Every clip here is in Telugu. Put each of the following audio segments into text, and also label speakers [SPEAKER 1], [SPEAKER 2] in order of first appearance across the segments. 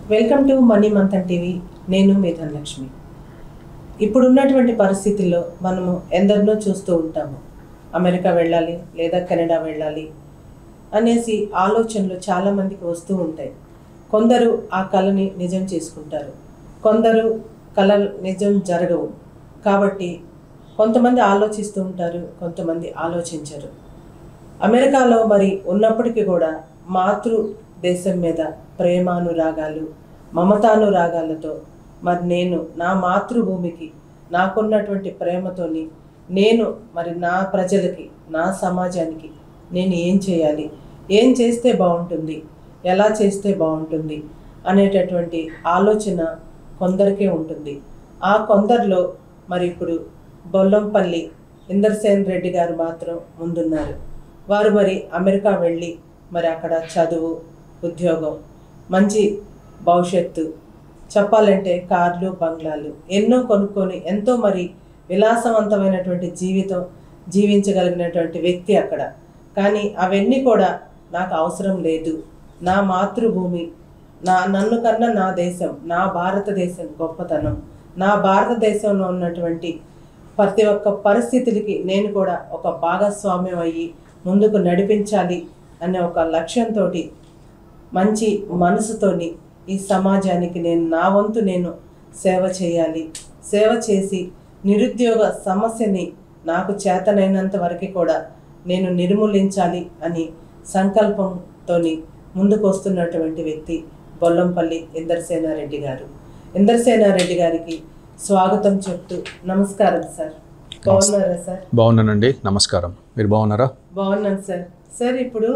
[SPEAKER 1] Welcome to money Manthan TV. నేను మీ ధనలక్ష్మి. ఇప్పుడున్నటువంటి పరిస్థితుల్లో మనము ఎందరినో చూస్తూ ఉంటాము. అమెరికా వెళ్ళాలి లేదా కెనడా వెళ్ళాలి అనేసి ఆలోచనలు చాలామందికి వస్తూ ఉంటాయి. కొందరు ఆ కళని నిజం చేసుకుంటారు, కొందరు కళలు నిజం జరగవు. కాబట్టి కొంతమంది ఆలోచిస్తూ ఉంటారు, కొంతమంది ఆలోచించరు. అమెరికాలో మరి ఉన్నప్పటికీ కూడా మాతృ దేశం మీద ప్రేమానురాగాలు, మమతానురాగాలతో మరి నేను నా మాతృభూమికి నాకున్నటువంటి ప్రేమతోని నేను మరి నా ప్రజలకి, నా సమాజానికి నేను ఏం చేయాలి, ఏం చేస్తే బాగుంటుంది, ఎలా చేస్తే బాగుంటుంది అనేటటువంటి ఆలోచన కొందరికే ఉంటుంది. ఆ కొందరిలో మరి ఇప్పుడు బొల్లంపల్లి ఇందర్సేన్ రెడ్డి గారు మాత్రం ముందున్నారు. వారు మరి అమెరికా వెళ్ళి మరి అక్కడ చదువు, ఉద్యోగం, మంచి భవిష్యత్తు, చెప్పాలంటే కార్లు, బంగ్లాలు ఎన్నో కొనుక్కొని ఎంతో మరి విలాసవంతమైనటువంటి జీవితం జీవించగలిగినటువంటి వ్యక్తి అక్కడ. కానీ అవన్నీ కూడా నాకు అవసరం లేదు, నా మాతృభూమి, నన్ను కన్నా నా దేశం, నా భారతదేశం గొప్పతనం, నా భారతదేశంలో ఉన్నటువంటి ప్రతి ఒక్క పరిస్థితులకి నేను కూడా ఒక భాగస్వామ్యం అయ్యి ముందుకు నడిపించాలి అనే ఒక లక్ష్యంతో, మంచి మనసుతోని ఈ సమాజానికి నా వంతు నేను సేవ చేయాలి, సేవ చేసి నిరుద్యోగ సమస్యని నాకు చేతనైనంత వరకు కూడా నేను నిర్మూలించాలి అని సంకల్పంతో ముందుకు వస్తున్నటువంటి వ్యక్తి బొల్లంపల్లి ఇందర్సేనారెడ్డి గారు. ఇందర్సేనారెడ్డి గారికి స్వాగతం చెప్తూ నమస్కారం సార్. బాగున్నారా సార్?
[SPEAKER 2] బాగున్నానండి, నమస్కారం. మీరు బాగున్నారా?
[SPEAKER 1] బాగున్నాను సార్. సార్, ఇప్పుడు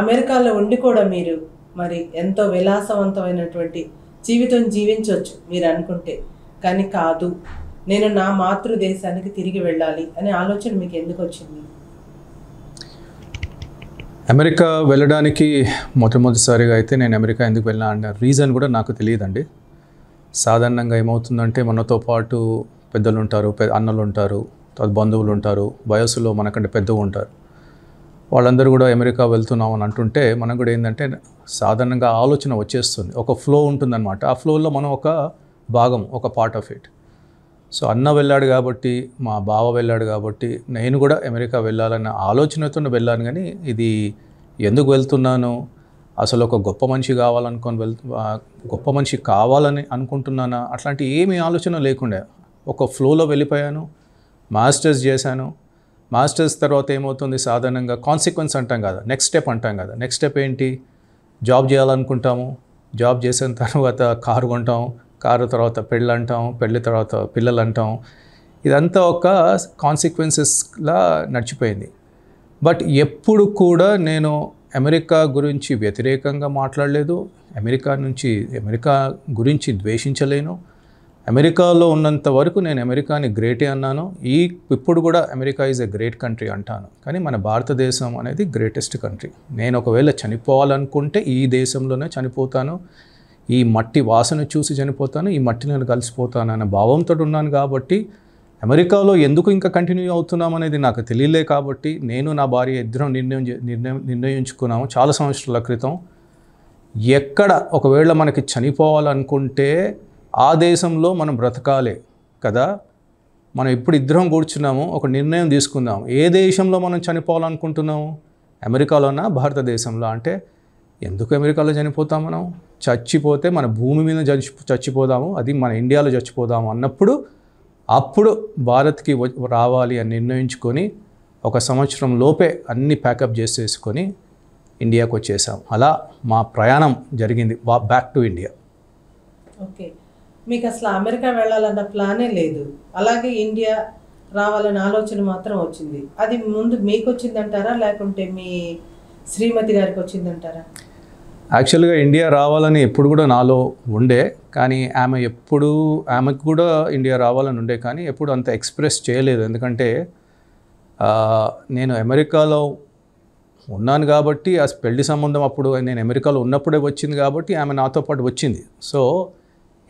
[SPEAKER 1] అమెరికాలో ఉండి కూడా మీరు మరి ఎంతో విలాసవంతమైనటువంటి జీవితం జీవించవచ్చు మీరు అనుకుంటే, కానీ కాదు, నేను నా మాతృదేశానికి తిరిగి వెళ్ళాలి అనే ఆలోచన మీకు ఎందుకు వచ్చింది?
[SPEAKER 2] అమెరికా వెళ్ళడానికి మొట్టమొదటిసారిగా అయితే నేను అమెరికా ఎందుకు వెళ్ళినా అన్న రీజన్ కూడా నాకు తెలియదండి. సాధారణంగా ఏమవుతుందంటే మనతో పాటు పెద్దలు ఉంటారు, అన్నలు ఉంటారు, బంధువులు ఉంటారు, వయసులో మనకంటే పెద్దగా ఉంటారు. వాళ్ళందరూ కూడా అమెరికా వెళ్తున్నాం అని అంటుంటే మనకు కూడా ఏంటంటే సాధారణంగా ఆలోచన వచ్చేస్తుంది, ఒక ఫ్లో ఉంటుందన్నమాట. ఆ ఫ్లోలో మనం ఒక భాగం, ఒక పార్ట్ ఆఫ్ ఇట్. సో అన్న వెళ్ళాడు కాబట్టి, మా బావ వెళ్ళాడు కాబట్టి నేను కూడా అమెరికా వెళ్ళాలన్న ఆలోచనతో వెళ్ళాను. కానీ ఇది ఎందుకు వెళ్తున్నాను, అసలు ఒక గొప్ప మనిషి గొప్ప మనిషి కావాలని అనుకుంటున్నానా, అట్లాంటి ఏమీ ఆలోచన లేకుండా ఒక ఫ్లోలో వెళ్ళిపోయాను. మాస్టర్స్ చేశాను. మాస్టర్స్ తర్వాత ఏమవుతుంది, సాధారణంగా కాన్సిక్వెన్స్ అంటాం కదా, నెక్స్ట్ స్టెప్ అంటాం కదా. నెక్స్ట్ స్టెప్ ఏంటి? జాబ్ చేయాలనుకుంటాము. జాబ్ చేసిన తర్వాత కారు కొంటాం, కారు తర్వాత పెళ్ళి అంటాం, పెళ్ళి తర్వాత పిల్లలు అంటాం. ఇదంతా ఒక కాన్సిక్వెన్సెస్లా నడిచిపోయింది. బట్ ఎప్పుడు కూడా నేను అమెరికా గురించి వ్యతిరేకంగా మాట్లాడలేదు, అమెరికా గురించి ద్వేషించలేను. అమెరికాలో ఉన్నంత వరకు నేను అమెరికాని గ్రేటే అన్నాను. ఇప్పుడు కూడా America is a great country అంటాను. కానీ మన భారతదేశం అనేది గ్రేటెస్ట్ కంట్రీ. నేను ఒకవేళ చనిపోవాలనుకుంటే ఈ దేశంలోనే చనిపోతాను, ఈ మట్టి వాసన చూసి చనిపోతాను, ఈ మట్టి నేను కలిసిపోతాను అనే భావంతో ఉన్నాను. కాబట్టి అమెరికాలో ఎందుకు ఇంకా కంటిన్యూ అవుతున్నాం అనేది నాకు తెలియలే. కాబట్టి నేను నా భార్య ఇద్దరం నిర్ణయించుకున్నాము చాలా సంవత్సరాల క్రితం, ఎక్కడ ఒకవేళ మనకి చనిపోవాలనుకుంటే ఆ దేశంలో మనం బ్రతకాలి కదా. మనం ఇప్పుడు ఇద్దరం కూర్చున్నాము, ఒక నిర్ణయం తీసుకుందాం, ఏ దేశంలో మనం చనిపోవాలనుకుంటున్నాము, అమెరికాలోనా భారతదేశంలో? అంటే ఎందుకు అమెరికాలో చనిపోతాం? మనం చచ్చిపోతే మన భూమి మీద చచ్చిపోదాము, అది మన ఇండియాలో చచ్చిపోదాము అన్నప్పుడు అప్పుడు భారత్కి రావాలి అని నిర్ణయించుకొని ఒక సంవత్సరం లోపే అన్ని ప్యాకప్ చేసేసుకొని ఇండియాకు వచ్చేసాం. అలా మా ప్రయాణం జరిగింది, బ్యాక్ టు ఇండియా.
[SPEAKER 1] ఓకే, మీకు అసలు అమెరికా వెళ్ళాలన్న ప్లానే లేదు, అలాగే ఇండియా రావాలన్న ఆలోచన మాత్రం వచ్చింది. అది ముందు మీకు వచ్చిందంటారా, లేకుంటే మీ శ్రీమతి గారికి వచ్చిందంటారా?
[SPEAKER 2] యాక్చువల్గా ఇండియా రావాలని ఎప్పుడు కూడా నాలో ఉండే, కానీ ఆమెకు కూడా ఇండియా రావాలని ఉండే, కానీ ఎప్పుడు అంత ఎక్స్ప్రెస్ చేయలేదు. ఎందుకంటే నేను అమెరికాలో ఉన్నాను కాబట్టి ఆ పెళ్లి సంబంధం అప్పుడు నేను అమెరికాలో ఉన్నప్పుడే వచ్చింది కాబట్టి ఆమె నాతో పాటు వచ్చింది. సో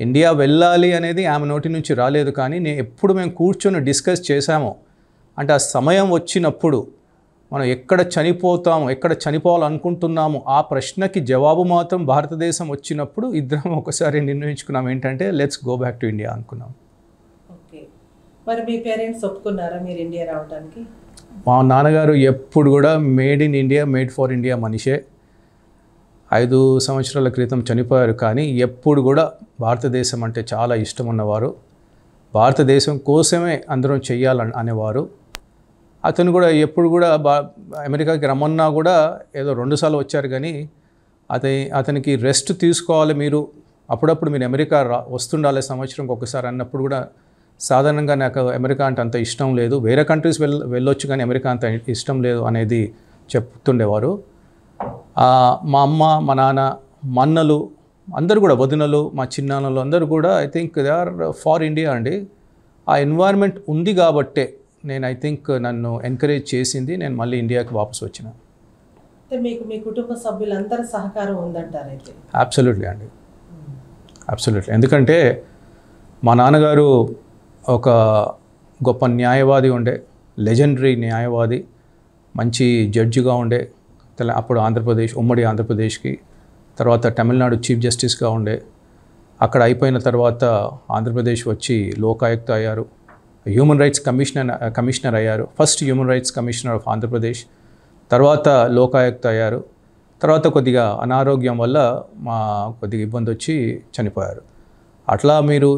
[SPEAKER 2] ఇండియా వెళ్ళాలి అనేది ఆమె నోటి నుంచి రాలేదు. కానీ మేము కూర్చొని డిస్కస్ చేశాము. అంటే ఆ సమయం వచ్చినప్పుడు మనం ఎక్కడ చనిపోతాము, ఎక్కడ చనిపోవాలనుకుంటున్నాము, ఆ ప్రశ్నకి జవాబు మాత్రం భారతదేశం వచ్చినప్పుడు ఇద్దరం ఒకసారి నిర్ణయించుకున్నాం ఏంటంటే let's go back to India అనుకున్నాం.
[SPEAKER 1] ఓకే, మరి మీ పేరెంట్స్ ఒప్పుకున్నారా మీరు ఇండియా రావడానికి?
[SPEAKER 2] మా నాన్నగారు ఎప్పుడు కూడా made in India, made for India మనిషే. 5 సంవత్సరాల క్రితం చనిపోయారు, కానీ ఎప్పుడు కూడా భారతదేశం అంటే చాలా ఇష్టం ఉన్నవారు. భారతదేశం కోసమే అందరం చెయ్యాలని అనేవారు. అతను కూడా ఎప్పుడు కూడా అమెరికాకి రమ్మన్నా కూడా ఏదో 2 సార్లు వచ్చారు, కానీ అతనికి రెస్ట్ తీసుకోవాలి, మీరు అప్పుడప్పుడు మీరు అమెరికా వస్తుండాలి సంవత్సరంకి ఒకసారి అన్నప్పుడు కూడా సాధారణంగా నాకు అమెరికా అంటే అంత ఇష్టం లేదు, వేరే కంట్రీస్ వెళ్ళొచ్చు కానీ అమెరికా అంత ఇష్టం లేదు అనేది చెప్తుండేవారు. మా అమ్మ, మా నాన్న, మా అన్నలు అందరూ కూడా, వదినలు, మా చిన్నాన్నలు అందరూ కూడా I think they are for India అండి. ఆ ఎన్వైర్న్మెంట్ ఉంది కాబట్టే నేను ఐ థింక్ నన్ను ఎంకరేజ్ చేసింది, నేను మళ్ళీ ఇండియాకి వాపసు వచ్చిన.
[SPEAKER 1] అంటే మీకు మీ కుటుంబ సభ్యులందరి సహకారం ఉందంటారైతే?
[SPEAKER 2] అబ్సల్యూట్లీ అండి, అబ్సల్యూట్లీ. ఎందుకంటే మా నాన్నగారు ఒక గొప్ప న్యాయవాది ఉండే, లెజెండరీ న్యాయవాది, మంచి జడ్జిగా ఉండే. అప్పుడు ఆంధ్రప్రదేశ్, ఉమ్మడి ఆంధ్రప్రదేశ్కి, తర్వాత తమిళనాడు చీఫ్ జస్టిస్గా ఉండే. అక్కడ అయిపోయిన తర్వాత ఆంధ్రప్రదేశ్ వచ్చి లోకాయుక్త అయ్యారు, హ్యూమన్ రైట్స్ కమిషనర్ అయ్యారు, first human rights commissioner of Andhra Pradesh. తర్వాత లోకాయుక్త అయ్యారు. తర్వాత కొద్దిగా అనారోగ్యం వల్ల కొద్దిగా ఇబ్బంది వచ్చి చనిపోయారు. అట్లా మీరు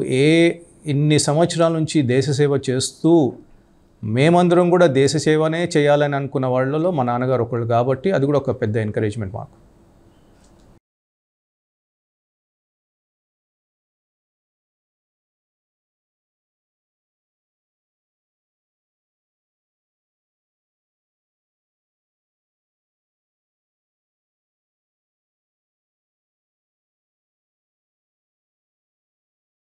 [SPEAKER 2] ఇన్ని సంవత్సరాల నుంచి దేశసేవ చేస్తూ మేమందరం కూడా దేశసేవనే చేయాలని అనుకున్న వాళ్ళలో మా నాన్నగారు ఒకళ్ళు కాబట్టి అది కూడా ఒక పెద్ద ఎంకరేజ్మెంట్ మాకు.